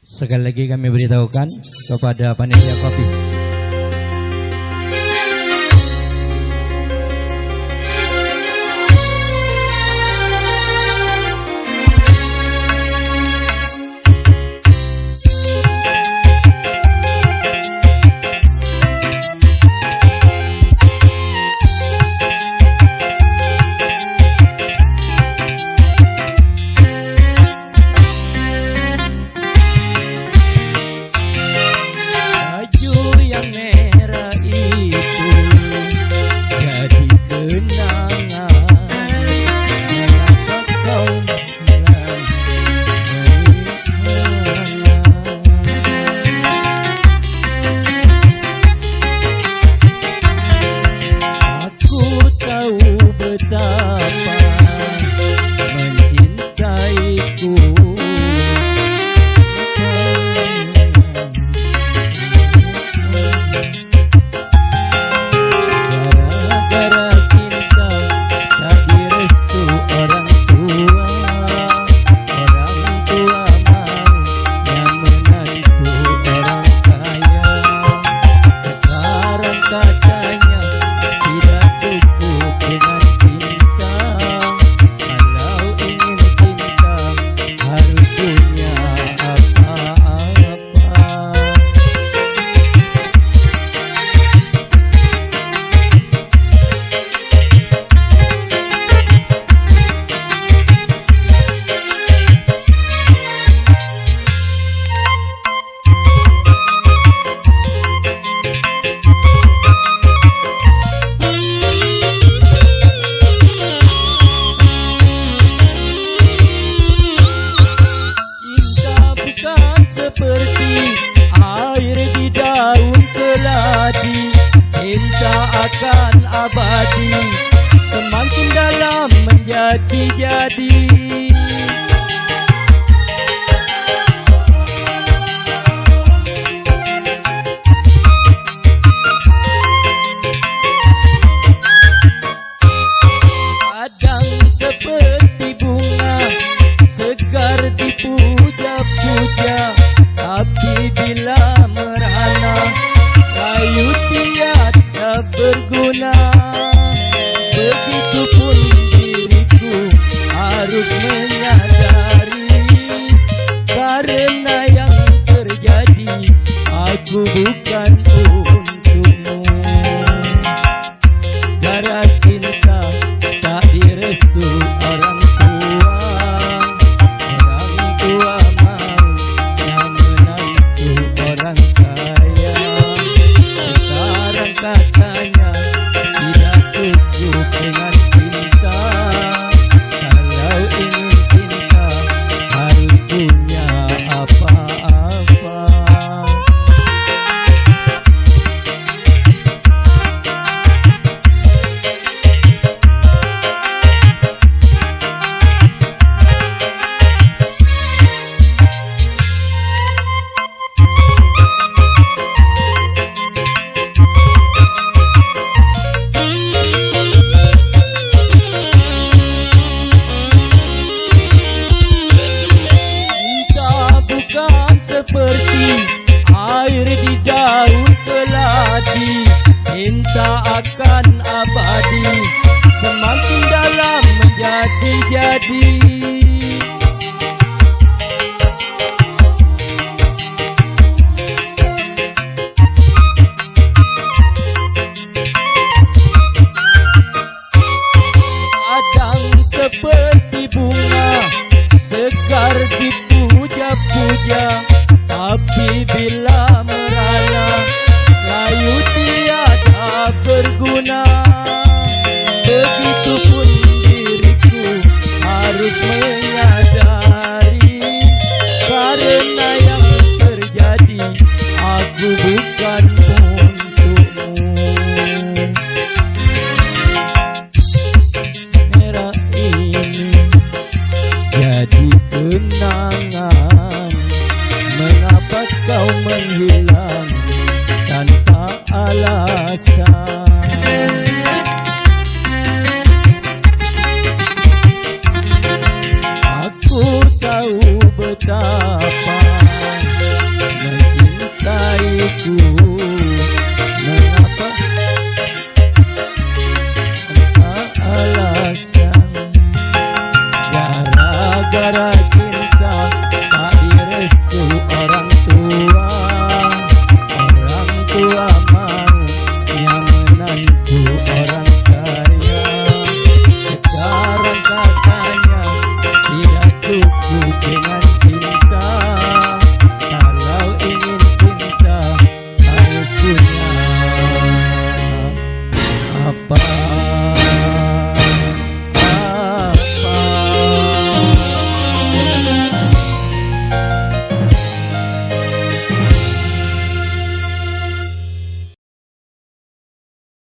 Sekali lagi kami beritahukan kepada panitia kopi. Akan abadi, semakin dalam menjadi-jadi. Kadang seperti bunga segar dipuja-puja, tapi bila merana kayu tiada berguna. Begitupun diriku harus menyadari, karena yang terjadi aku bukan untukmu. Gara cinta tak direstu orang tua, orang tua mau yang menantu orang kaya. Sekarang katanya tidak cukup dengan cinta, kalau ingin cinta harus punya apa-apa. Seperti air di daun keladi, cinta akan abadi, semakin dalam menjadi-jadi. Kadang seperti bunga segar dipuja-puja, tapi bila merana layu tiada berguna. Begitupun diriku harus menyadari, karena